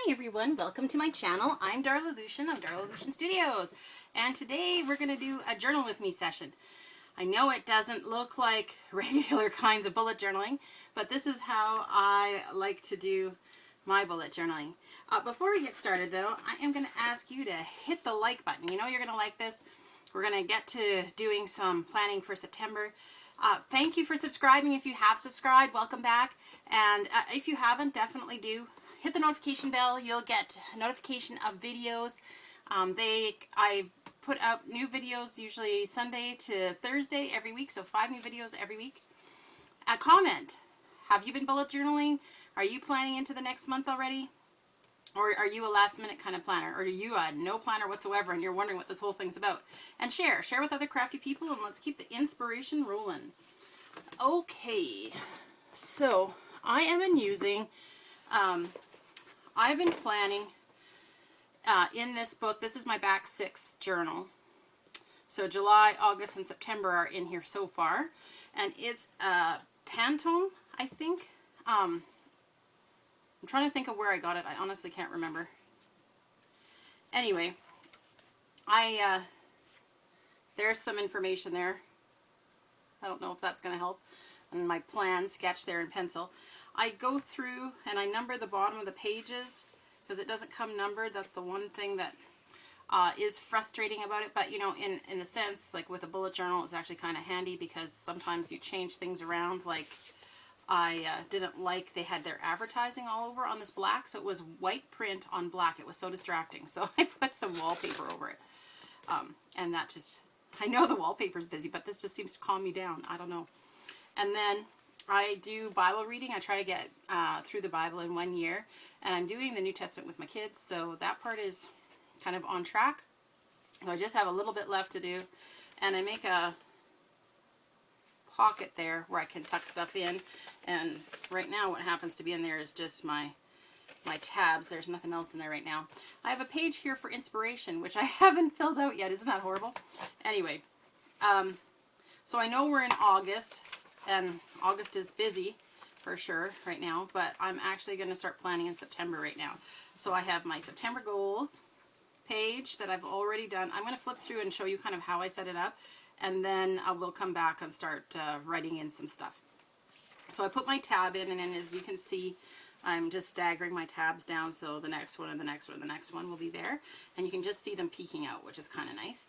Hi everyone, welcome to my channel. I'm Darla Lucian of Darla Lucian Studios, and today we're going to do a journal with me session. I know it doesn't look like regular kinds of bullet journaling, but this is how I like to do my bullet journaling. Before we get started though, I am going to ask you to hit the like button. You know you're going to like this. We're going to get to doing some planning for September. Thank you for subscribing. If you have subscribed, welcome back. And if you haven't, definitely do. Hit the notification bell. You'll get a notification of videos. I put out new videos usually Sunday to Thursday every week, so 5 new videos every week. A comment. Have you been bullet journaling? Are you planning into the next month already? Or are you a last minute kind of planner? Or are you a no planner whatsoever and you're wondering what this whole thing's about? And share with other crafty people, and let's keep the inspiration rolling. Okay, so I am using, I've been planning in this book. This is my back 6 journal. So July, August, and September are in here so far. And it's Pantone, I think. I'm trying to think of where I got it. I honestly can't remember. Anyway, there's some information there. I don't know if that's going to help. And my plan sketch there in pencil. I go through and I number the bottom of the pages because it doesn't come numbered. That's the one thing that is frustrating about it. But you know, in a sense, like with a bullet journal, it's actually kind of handy because sometimes you change things around. Like I didn't like they had their advertising all over on this black, so it was white print on black. It was so distracting, so I put some wallpaper over it. And that just, I know the wallpaper's busy, but this just seems to calm me down. I don't know. And then I do Bible reading. I try to get through the Bible in 1 year, and I'm doing the New Testament with my kids, so that part is kind of on track. So I just have a little bit left to do, and I make a pocket there where I can tuck stuff in. And right now what happens to be in there is just my tabs. There's nothing else in there right now. I have a page here for inspiration, which I haven't filled out yet. Isn't that horrible? Anyway, so I know we're in August, and August is busy for sure right now, but I'm actually going to start planning in September right now. So I have my September goals page that I've already done. I'm going to flip through and show you kind of how I set it up, and then I will come back and start writing in some stuff. So I put my tab in, and then as you can see, I'm just staggering my tabs down, so the next one and the next one and the next one will be there, and you can just see them peeking out, which is kind of nice.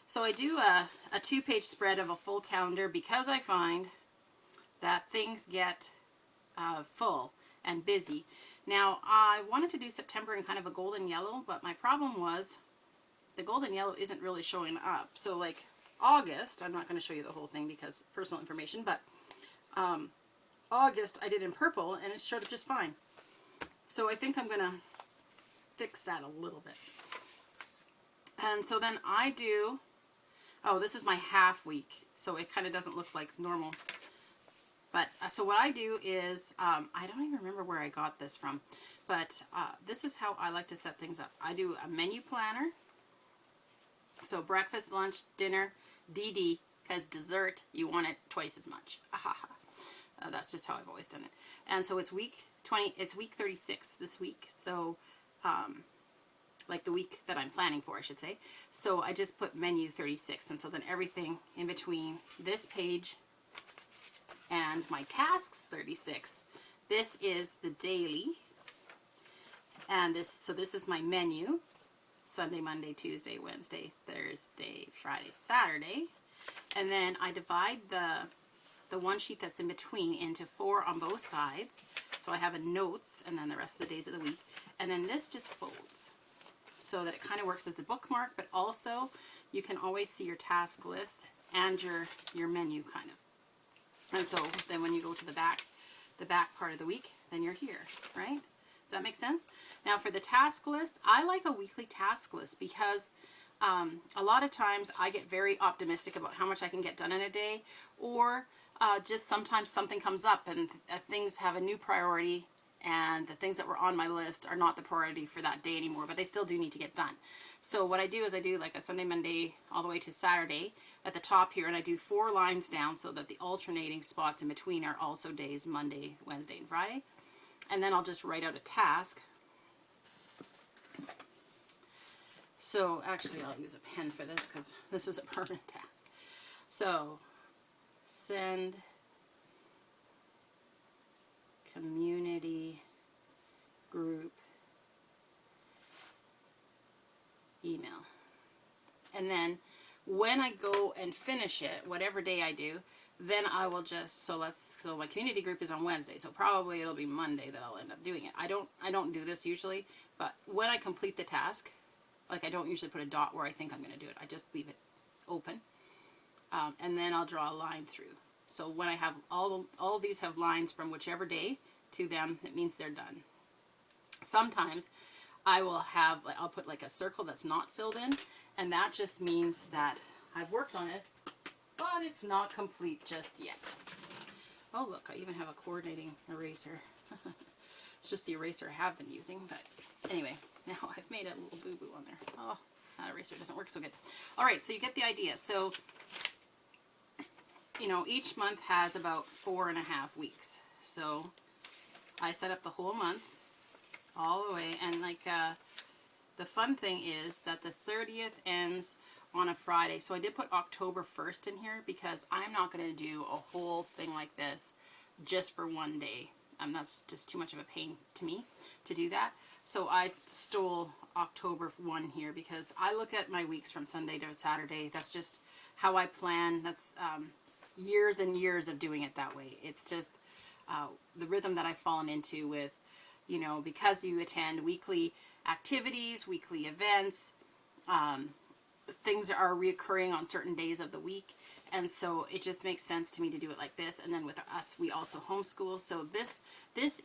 So I do a 2-page spread of a full calendar because I find that things get full and busy. Now I wanted to do September in kind of a golden yellow, but my problem was the golden yellow isn't really showing up. So like August, I'm not going to show you the whole thing because personal information, but August I did in purple and it showed up just fine. So I think I'm going to fix that a little bit. And so then I do, oh, this is my half week, so it kind of doesn't look like normal. But so what I do is, I don't even remember where I got this from, but this is how I like to set things up. I do a menu planner. So breakfast, lunch, dinner, DD, because dessert, you want it twice as much. That's just how I've always done it. And so it's week 20, it's week 36 this week. So, like the week that I'm planning for, I should say. So I just put menu 36. And so then everything in between this page and my tasks 36. This is the daily. And so this is my menu. Sunday, Monday, Tuesday, Wednesday, Thursday, Friday, Saturday. And then I divide the one sheet that's in between into 4 on both sides. So I have a notes and then the rest of the days of the week. And then this just folds so that it kind of works as a bookmark, but also you can always see your task list and your menu kind of. And so then when you go to the back part of the week, then you're here, right? Does that make sense? Now for the task list, I like a weekly task list because a lot of times I get very optimistic about how much I can get done in a day, or just sometimes something comes up and things have a new priority and the things that were on my list are not the priority for that day anymore, but they still do need to get done. So what I do is I do like a Sunday, Monday, all the way to Saturday at the top here, and I do 4 lines down so that the alternating spots in between are also days Monday, Wednesday, and Friday. And then I'll just write out a task So actually I'll use a pen for this because this is a permanent task. So send community group email. And then when I go and finish it, whatever day I do, then I will just, so my community group is on Wednesday, so probably it'll be Monday that I'll end up doing it. I don't do this usually, but when I complete the task, like I don't usually put a dot where I think I'm going to do it. I just leave it open. And then I'll draw a line through. So when I have all of these have lines from whichever day to them, it means they're done. Sometimes I'll put like a circle that's not filled in, and that just means that I've worked on it, but it's not complete just yet. Oh look, I even have a coordinating eraser. It's just the eraser I have been using, but anyway, now I've made a little boo-boo on there. Oh, that eraser doesn't work so good. All right, so you get the idea. So, you know, each month has about 4.5 weeks. So I set up the whole month all the way, and like the fun thing is that the 30th ends on a Friday. So I did put October 1st in here because I'm not going to do a whole thing like this just for one day. That's just too much of a pain to me to do that. So I stole October 1 here because I look at my weeks from Sunday to Saturday. That's just how I plan. That's years and years of doing it that way. It's just the rhythm that I've fallen into with, you know, because you attend weekly activities, weekly events, things are reoccurring on certain days of the week, and so it just makes sense to me to do it like this. And then with us, we also homeschool, so this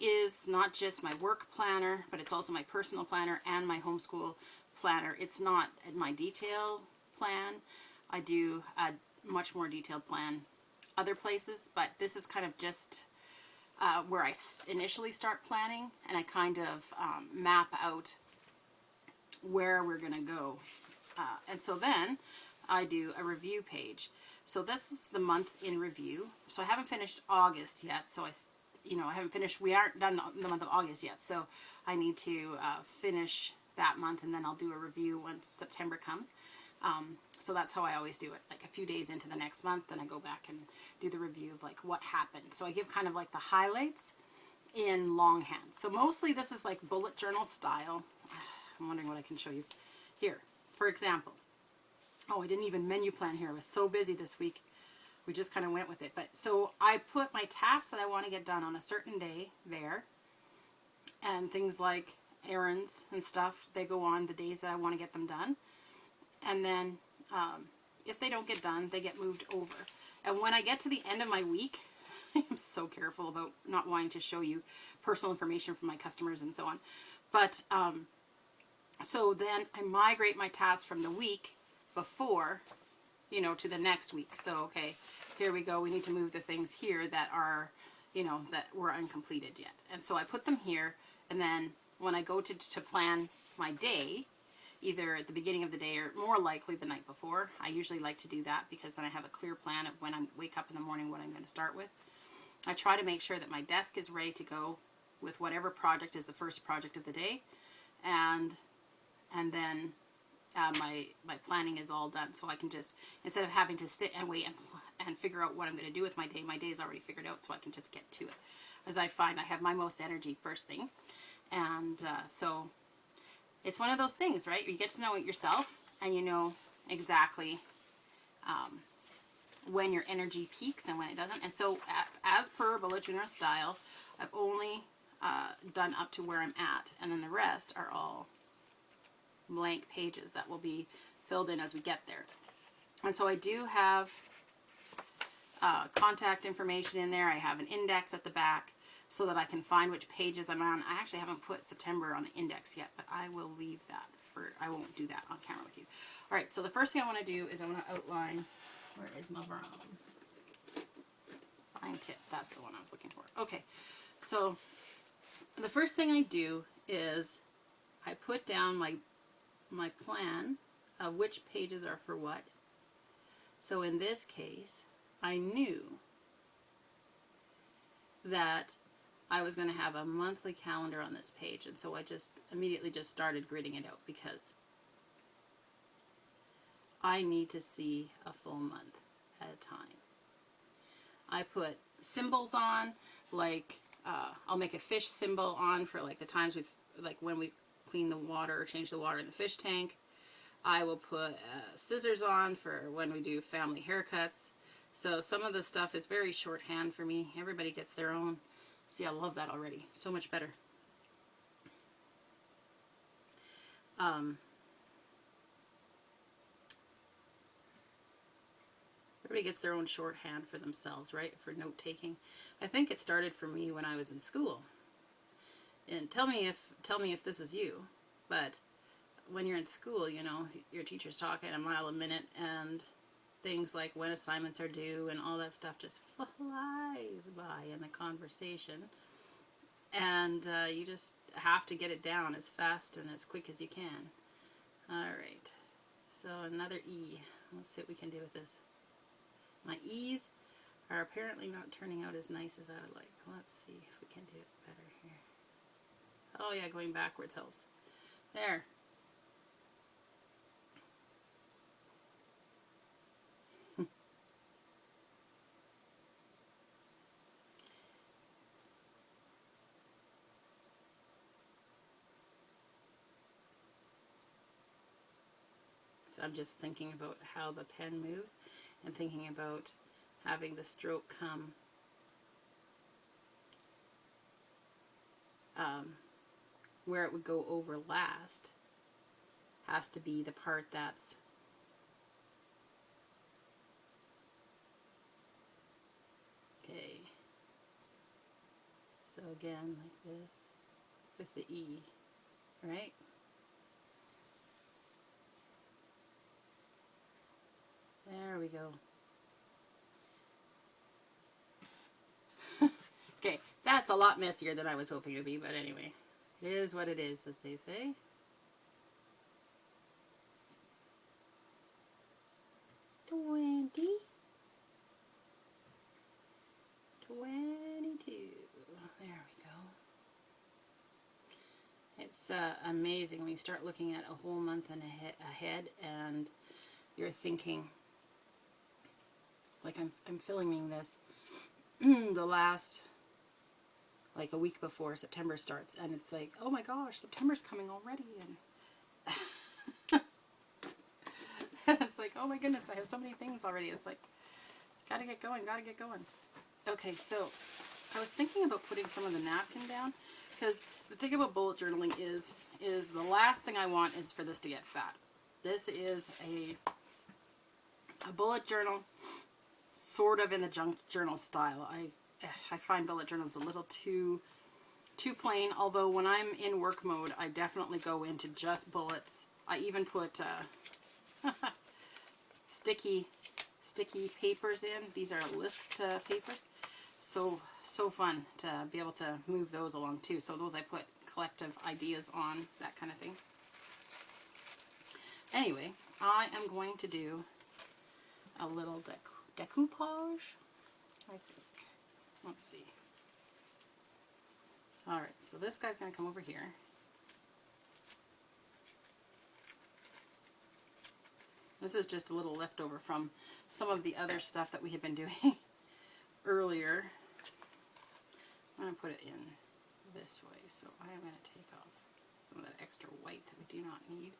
is not just my work planner, but it's also my personal planner and my homeschool planner. It's not my detailed plan. I do a much more detailed plan other places, but this is kind of just where I initially start planning, and I kind of map out where we're going to go. And so then I do a review page. So this is the month in review. So I haven't finished August yet. So we aren't done the month of August yet. So I need to finish that month, and then I'll do a review once September comes. So that's how I always do it. Like a few days into the next month, then I go back and do the review of like what happened. So I give kind of like the highlights in longhand. So mostly this is like bullet journal style. I'm wondering what I can show you here. For example, oh, I didn't even menu plan here. I was so busy this week. We just kind of went with it. But so I put my tasks that I want to get done on a certain day there, and things like errands and stuff, they go on the days that I want to get them done. And then if they don't get done, they get moved over. And when I get to the end of my week, I'm so careful about not wanting to show you personal information from my customers and so on. But so then I migrate my tasks from the week before, you know, to the next week. So, okay, here we go. We need to move the things here that are, you know, that were uncompleted yet. And so I put them here. And then when I go to plan my day, either at the beginning of the day or more likely the night before, I usually like to do that because then I have a clear plan of when I wake up in the morning, what I'm going to start with. I try to make sure that my desk is ready to go with whatever project is the first project of the day. And then my planning is all done, so I can just, instead of having to sit and wait and figure out what I'm going to do with my day is already figured out, so I can just get to it. As I find I have my most energy first thing, and so it's one of those things, right? You get to know it yourself, and you know exactly when your energy peaks and when it doesn't. And so as per bullet journal style, I've only done up to where I'm at, and then the rest are all blank pages that will be filled in as we get there. And so I do have contact information in there. I have an index at the back so that I can find which pages I'm on. I actually haven't put September on the index yet, but I will leave that for, I won't do that on camera with you. All right, so the first thing I want to do is I want to outline, where is my brown? Fine tip, that's the one I was looking for. Okay, so the first thing I do is I put down my plan of which pages are for what. So in this case, I knew that I was going to have a monthly calendar on this page, and so I just immediately just started gridding it out because I need to see a full month at a time. I put symbols on, like I'll make a fish symbol on for like the times we've, like when we clean the water or change the water in the fish tank. I will put scissors on for when we do family haircuts. So some of the stuff is very shorthand for me. Everybody gets their own. See, I love that already. So much better. Everybody gets their own shorthand for themselves, right? For note taking. I think it started for me when I was in school. And tell me if this is you, but when you're in school, you know, your teacher's talking a mile a minute, and things like when assignments are due and all that stuff just flies by in the conversation. And you just have to get it down as fast and as quick as you can. Alright, so another E. Let's see what we can do with this. My E's are apparently not turning out as nice as I would like. Let's see if we can do it better here. Oh yeah, going backwards helps. There. So I'm just thinking about how the pen moves and thinking about having the stroke come where it would go over last has to be the part that's okay. So again, like this with the E, right? There we go. Okay, that's a lot messier than I was hoping it would be, but anyway, it is what it is, as they say. Twenty. 22. There we go. It's amazing when you start looking at a whole month and ahead, and you're thinking, like I'm filming this the last, like a week before September starts, and it's like, oh my gosh, September's coming already, and it's like, oh my goodness, I have so many things already. It's like, gotta get going, gotta get going. Okay, so I was thinking about putting some of the napkin down, because the thing about bullet journaling is the last thing I want is for this to get fat. This is a bullet journal, sort of in the junk journal style. I find bullet journals a little too plain, although when I'm in work mode, I definitely go into just bullets. I even put sticky papers in. These are list papers. So fun to be able to move those along too. So those I put collective ideas on, that kind of thing. Anyway, I am going to do a little decoupage, I think. Let's see. Alright, so this guy's going to come over here. This is just a little leftover from some of the other stuff that we had been doing earlier. I'm going to put it in this way, so I'm going to take off some of that extra white that we do not need.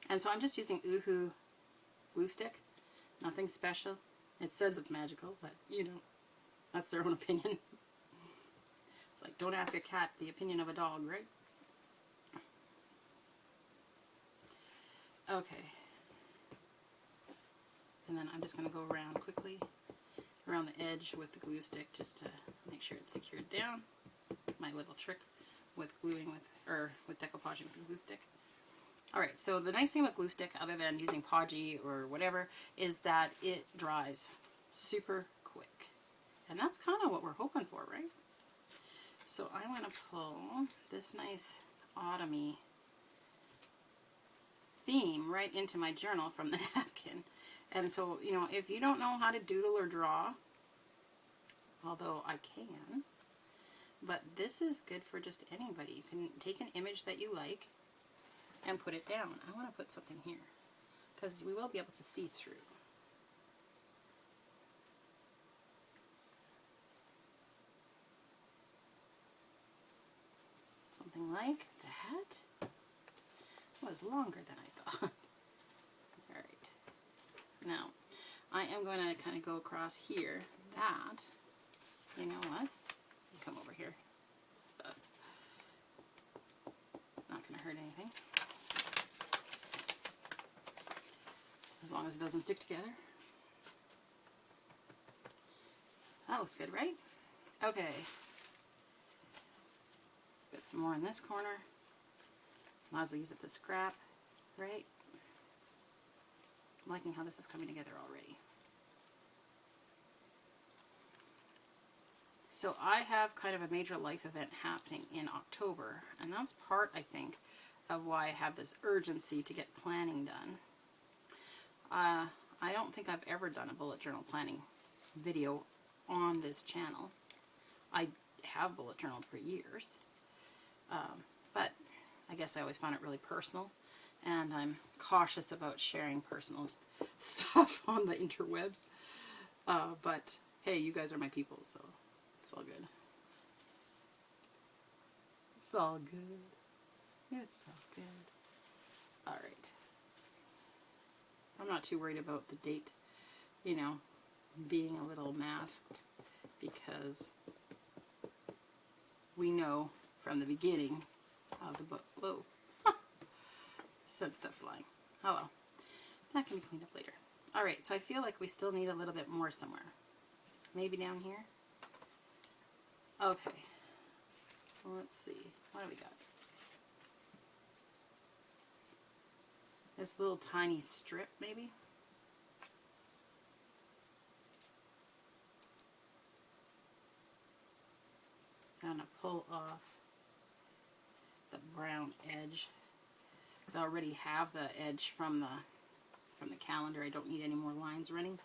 And so I'm just using Oohoo glue stick. Nothing special. It says it's magical, but you know, that's their own opinion. It's like, don't ask a cat the opinion of a dog, right? Okay. And then I'm just going to go around quickly, around the edge with the glue stick, just to make sure it's secured down. It's my little trick with gluing with decoupaging with the glue stick. Alright, so the nice thing with glue stick, other than using Podgy or whatever, is that it dries super quick. And that's kind of what we're hoping for, right? So I'm going to pull this nice autumny theme right into my journal from the napkin. And so, you know, if you don't know how to doodle or draw, although I can, but this is good for just anybody. You can take an image that you like and put it down. I want to put something here because we will be able to see through. Something like that. Was longer than I thought. Alright. Now, I am going to kind of go across here. That, you know what? You come over here. Not going to hurt anything. As long as it doesn't stick together. That looks good, right? Okay. Let's get some more in this corner. Might as well use it to scrap, right? I'm liking how this is coming together already. So I have kind of a major life event happening in October, and that's part, I think, of why I have this urgency to get planning done. I don't think I've ever done a bullet journal planning video on this channel. I have bullet journaled for years, but I guess I always found it really personal, and I'm cautious about sharing personal stuff on the interwebs. But hey, you guys are my people, so it's all good. It's all good. It's all good. All right. I'm not too worried about the date, you know, being a little masked, because we know from the beginning of the book. Whoa. Sent stuff flying. Oh well. That can be cleaned up later. Alright, so I feel like we still need a little bit more somewhere. Maybe down here? Okay. Well, let's see. What do we got? This little tiny strip, maybe? I'm gonna pull off the brown edge, because I already have the edge from the calendar. I don't need any more lines running.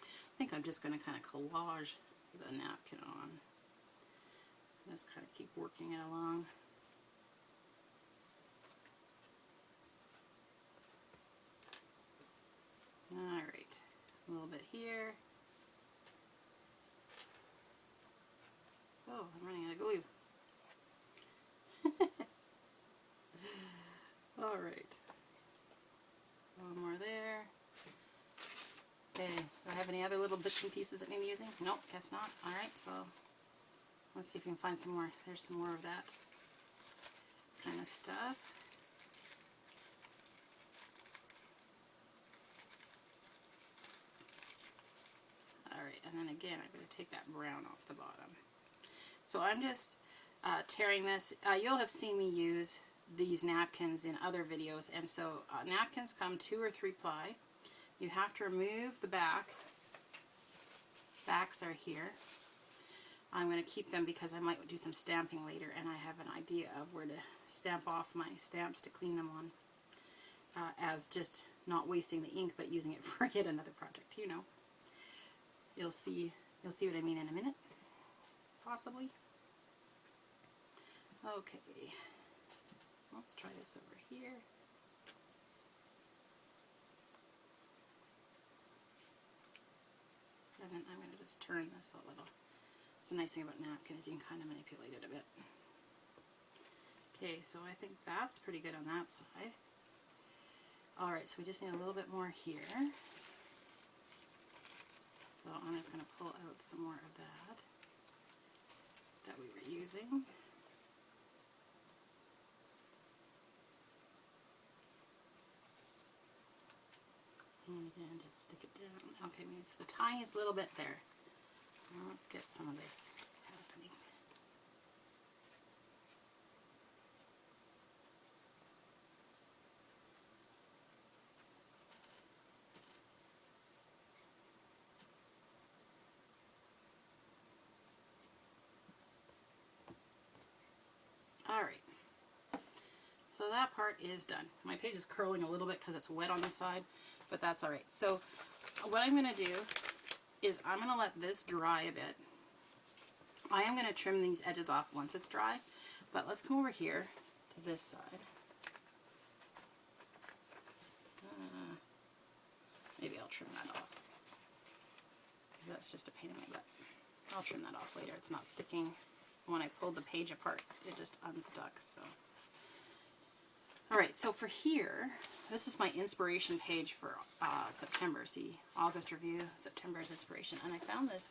I think I'm just going to kind of collage the napkin on. Just kind of keep working it along. Alright, a little bit here. Oh, I'm running out of glue. Alright. One more there. Okay, do I have any other little bits and pieces that need using? Nope, guess not. Alright, so let's see if we can find some more. There's some more of that kind of stuff. Alright, and then again, I'm going to take that brown off the bottom. So I'm just tearing this. You'll have seen me use these napkins in other videos, and so napkins come 2 or 3 ply. You have to remove the back. Backs are here. I'm going to keep them because I might do some stamping later, and I have an idea of where to stamp off my stamps to clean them on, as just not wasting the ink but using it for yet another project. You know, you'll see what I mean in a minute, possibly. Okay, let's try this over here. And then I'm going to just turn this a little. It's the nice thing about napkin is you can kind of manipulate it a bit. Okay, so I think that's pretty good on that side. Alright, so we just need a little bit more here. So I'm just going to pull out some more of that we were using. And again, just stick it down. Okay, it's the tiniest little bit there. Now let's get some of this happening. Alright, so that part is done. My page is curling a little bit because it's wet on this side, but that's alright. So what I'm going to do is I'm going to let this dry a bit, I am going to trim these edges off once it's dry, but let's come over here to this side. Maybe I'll trim that off, because that's just a pain in my butt. I'll trim that off later. It's not sticking. When I pulled the page apart, it just unstuck. So, all right. So for here, this is my inspiration page for September. See, August review, September's inspiration, and I found this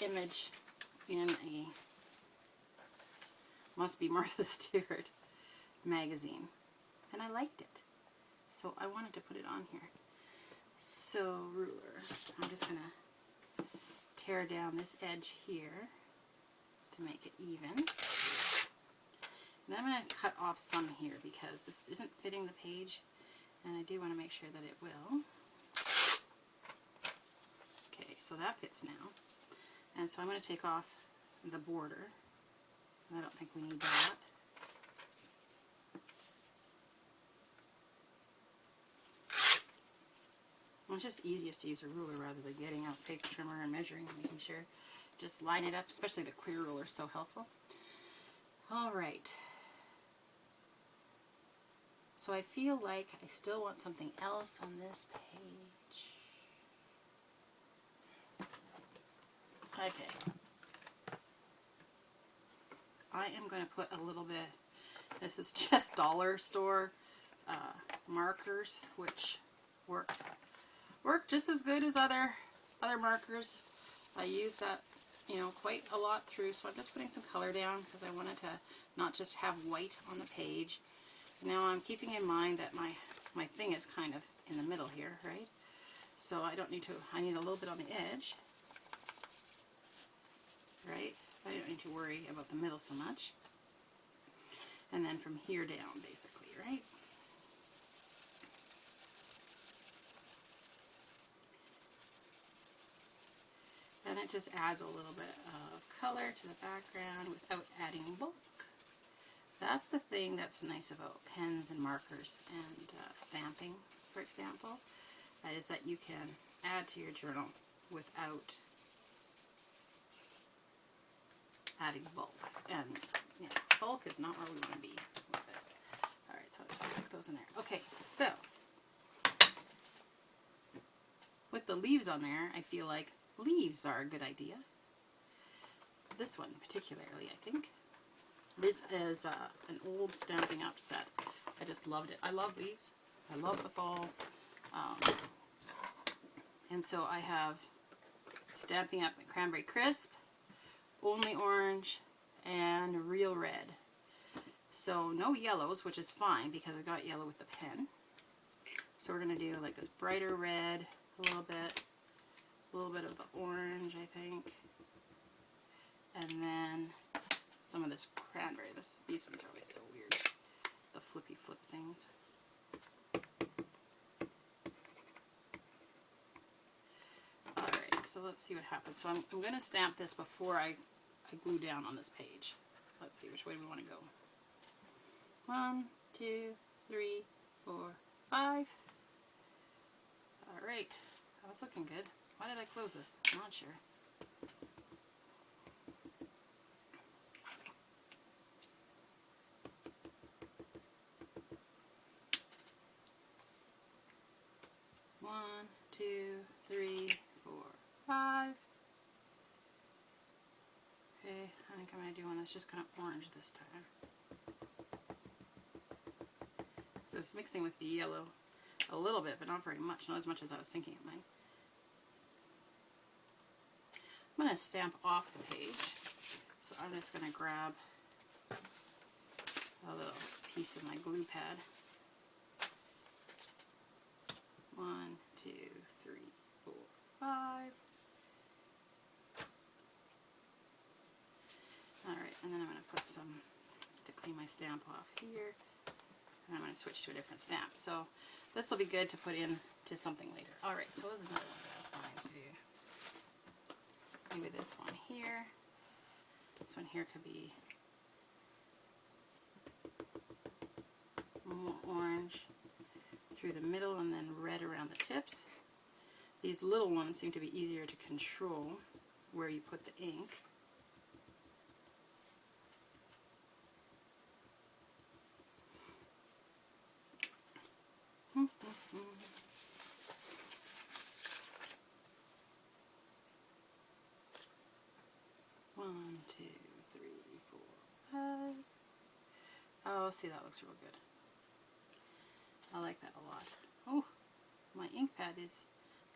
image in a Must Be Martha Stewart magazine, and I liked it, so I wanted to put it on here. So ruler, I'm just gonna tear down this edge here to make it even. And then I'm going to cut off some here because this isn't fitting the page, and I do want to make sure that it will. Okay, so that fits now. And so I'm going to take off the border. I don't think we need that. Well, it's just easiest to use a ruler rather than getting out a paper trimmer and measuring and making sure. Just line it up, especially the clear ruler is so helpful. All right. So I feel like I still want something else on this page. Okay. I am going to put a little bit, this is just dollar store markers, which work just as good as other markers. I use that, you know, quite a lot through, so I'm just putting some color down because I wanted to not just have white on the page. Now I'm keeping in mind that my thing is kind of in the middle here, right? So I don't need to, I need a little bit on the edge, right? I don't need to worry about the middle so much. And then from here down, basically, right? And it just adds a little bit of color to the background without adding bulk. That's the thing that's nice about pens and markers and stamping, for example, is that you can add to your journal without adding bulk. And yeah, bulk is not where we want to be with this. Alright, so I'll just stick those in there. Okay, so with the leaves on there, I feel like leaves are a good idea. This one particularly, I think. This is an old Stampin' Up set. I just loved it. I love leaves. I love the fall. And so I have Stampin' Up Cranberry Crisp, Only Orange, and Real Red. So no yellows, which is fine because I got yellow with the pen. So we're going to do like this brighter red, a little bit of the orange, I think, and then some of this cranberry. These ones are always so weird, the flippy flip things. Alright, so let's see what happens. So I'm going to stamp this before I glue down on this page. Let's see which way we want to go. 1, 2, 3, 4, 5. Alright, that's looking good. Why did I close this? I'm not sure. One, 2, 3, 4, 5. Okay, I think I'm going to do one that's just kind of orange this time. So it's mixing with the yellow a little bit, but not very much. Not as much as I was thinking it might. I'm going to stamp off the page, so I'm just going to grab a little piece of my glue pad. 1, 2, 3, 4, 5. Alright, and then I'm going to put some, to clean my stamp off here, and I'm going to switch to a different stamp. So this will be good to put in to something later. Alright, so there's another one that I was going to do. Maybe this one here. This one here could be more orange through the middle and then red around the tips. These little ones seem to be easier to control where you put the ink. 2, 3, 4, 5. Oh, see, that looks real good. I like that a lot. Oh, my ink pad is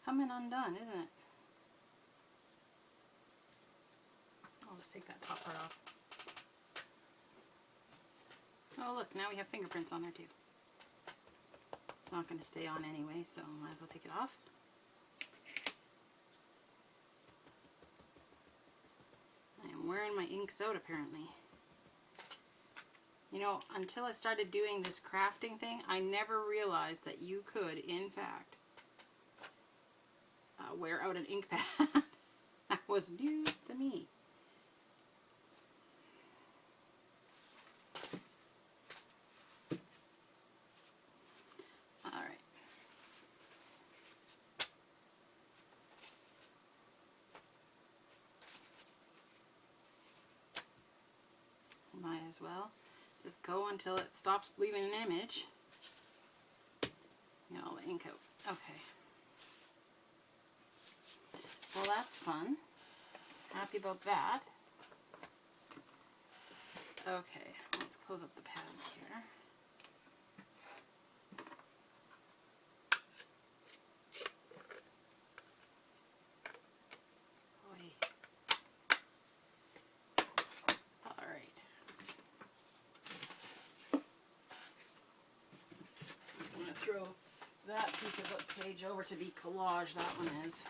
coming undone, isn't it? I'll just take that top part off. Oh, look, now we have fingerprints on there too. It's not going to stay on anyway, so might as well take it off. I am wearing my inks out apparently. You know, until I started doing this crafting thing, I never realized that you could, in fact, wear out an ink pad. That was news to me. All right. Might as well just go until it stops leaving an image. Get all the ink out. Okay. Well, that's fun. Happy about that. Okay, let's close up the pads here. All right. I'm going to throw that piece of book page over to be collage. That one is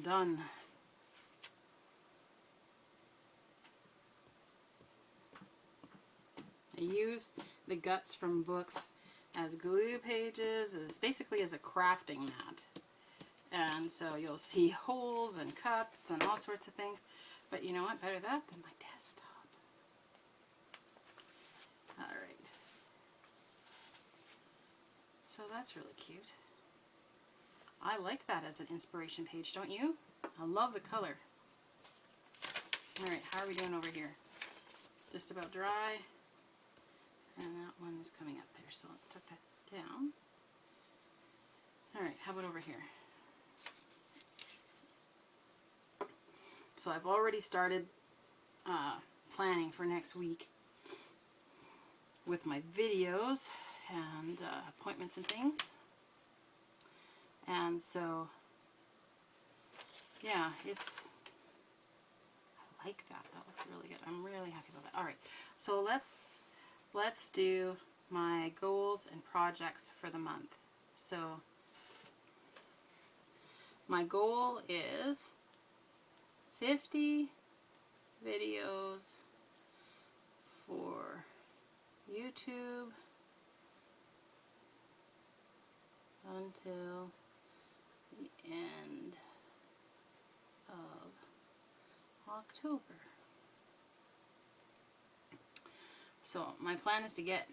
done. I use the guts from books as glue pages, as basically as a crafting mat. And so you'll see holes and cuts and all sorts of things. But you know what? Better that than my desktop. Alright. So that's really cute. I like that as an inspiration page, don't you? I love the color. Alright, how are we doing over here? Just about dry. And that one is coming up there, so let's tuck that down. Alright, how about over here? So I've already started planning for next week with my videos and appointments and things. And so, yeah, I like that. That looks really good. I'm really happy about that. Alright, so let's do my goals and projects for the month. So my goal is 50 videos for YouTube until the end of October. So my plan is to get,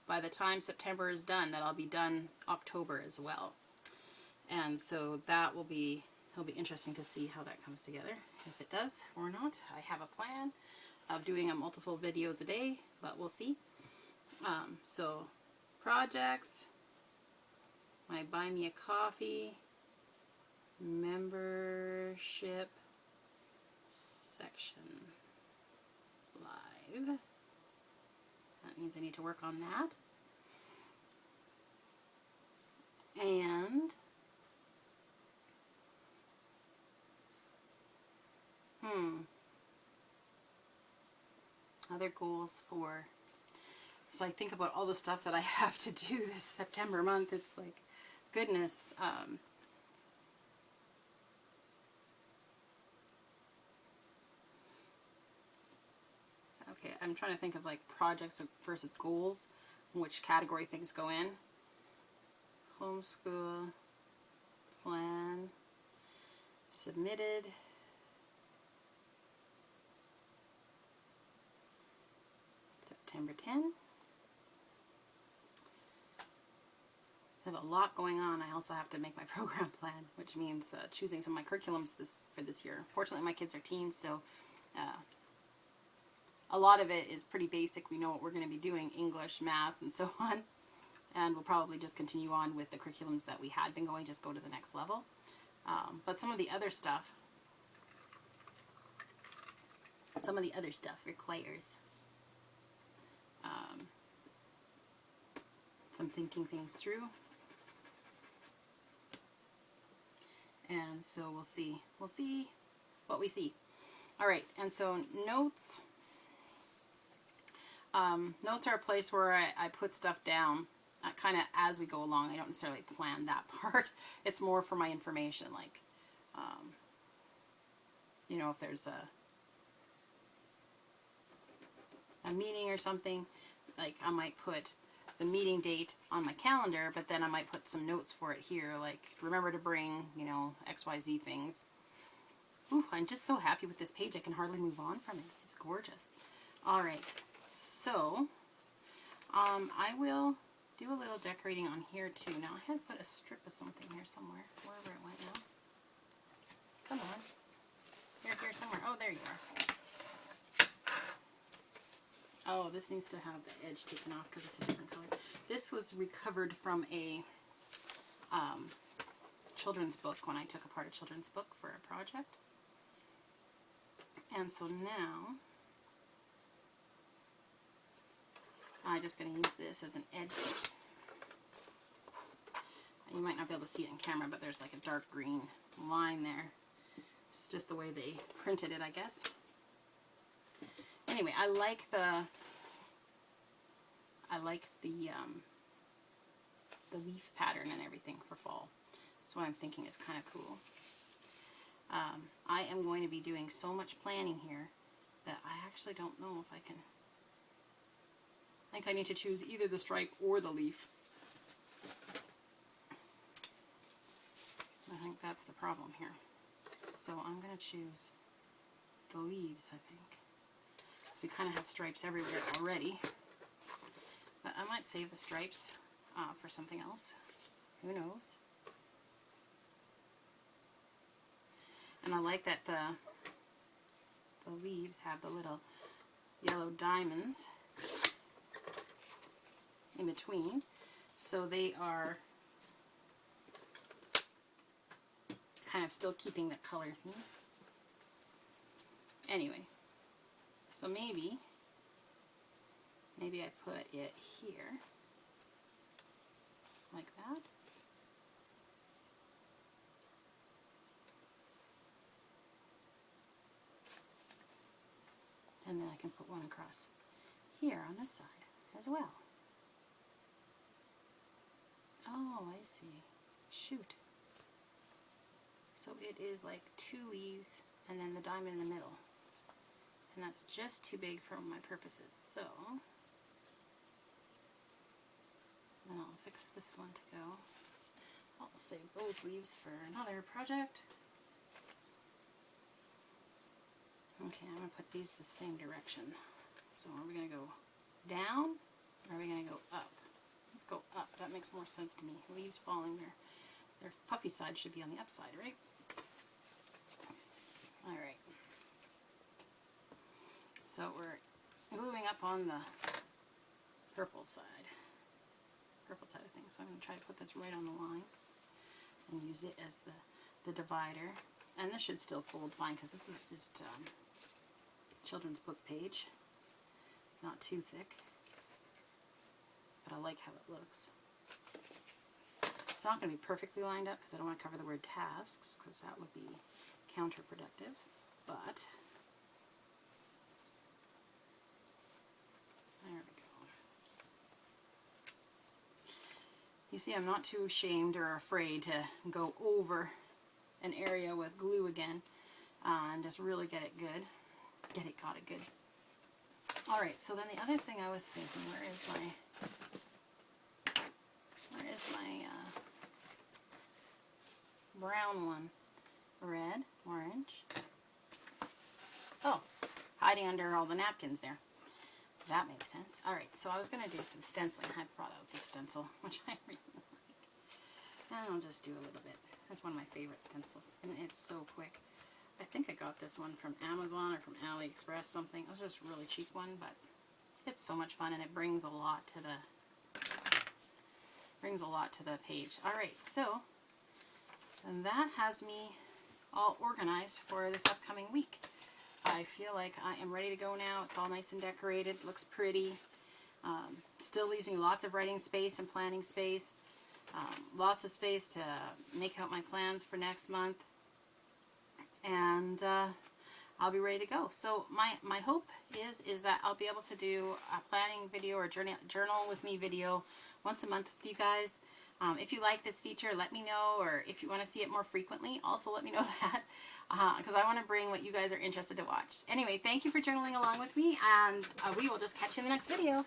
by the time September is done, that I'll be done October as well. And so that will be, it'll be interesting to see how that comes together, if it does or not. I have a plan of doing a multiple videos a day, but we'll see. So projects, my Buy Me a Coffee membership section live. That means I need to work on that. And other goals for, so I think about all the stuff that I have to do this September month. It's like, goodness. Okay, I'm trying to think of like projects versus goals, which category things go in. Homeschool, plan, submitted, September 10. I have a lot going on. I also have to make my program plan, which means choosing some of my curriculums for this year. Fortunately, my kids are teens, so a lot of it is pretty basic. We know what we're going to be doing, English, math, and so on. And we'll probably just continue on with the curriculums that we had been going, just go to the next level. But some of the other stuff, some of the other stuff requires some thinking things through. And so we'll see what we see. All right, and so notes. Notes are a place where I put stuff down kind of as we go along. I don't necessarily plan that part. It's more for my information, like, you know, if there's a meeting or something, like I might put the meeting date on my calendar, but then I might put some notes for it here, like remember to bring, you know, XYZ things. Ooh, I'm just so happy with this page. I can hardly move on from it. It's gorgeous. All right, so I will do a little decorating on here too. Now I had put a strip of something here somewhere, wherever it went now. Come on. Here somewhere. Oh, there you are. Oh, this needs to have the edge taken off because it's a different color. This was recovered from a children's book when I took apart a children's book for a project. And so now I'm just going to use this as an edge. You might not be able to see it in camera, but there's like a dark green line there. It's just the way they printed it, I guess. Anyway, I like the leaf pattern and everything for fall. So what I'm thinking is kind of cool. I am going to be doing so much planning here that I actually don't know if I can. I think I need to choose either the stripe or the leaf. I think that's the problem here. So I'm going to choose the leaves, I think. So we kind of have stripes everywhere already. But I might save the stripes for something else. Who knows? And I like that the leaves have the little yellow diamonds in between. So they are kind of still keeping the color theme. Anyway, so maybe I put it here, like that. And then I can put one across here on this side as well. Oh, I see. Shoot. So it is like two leaves and then the diamond in the middle. And that's just too big for my purposes. So then I'll fix this one to go. I'll save those leaves for another project. Okay, I'm going to put these the same direction. So are we going to go down or are we going to go up? Let's go up. That makes more sense to me. Leaves falling there. Their puffy side should be on the upside, right? Alright. So we're gluing up on the purple side of things. So I'm going to try to put this right on the line and use it as the divider. And this should still fold fine because this is just children's book page. Not too thick. But I like how it looks. It's not going to be perfectly lined up because I don't want to cover the word tasks because that would be counterproductive. But there we go. You see, I'm not too ashamed or afraid to go over an area with glue again and just really get it good. Got it good. Alright, so then the other thing I was thinking, where is my brown one? Red, orange. Oh, hiding under all the napkins there. That makes sense. Alright, so I was going to do some stenciling. I brought out this stencil, which I really like. And I'll just do a little bit. That's one of my favorite stencils, and it's so quick. I think I got this one from Amazon or from AliExpress, something. It was just a really cheap one, but it's so much fun, and it brings a lot to the page. Alright, so and that has me all organized for this upcoming week. I feel like I am ready to go now. It's all nice and decorated. Looks pretty. Still leaves me lots of writing space and planning space. Lots of space to make out my plans for next month. And I'll be ready to go. So my hope is that I'll be able to do a planning video or journal with me video once a month with you guys. If you like this feature, let me know, or if you want to see it more frequently, also let me know that, because I want to bring what you guys are interested to watch. Anyway, thank you for journaling along with me, and we will just catch you in the next video.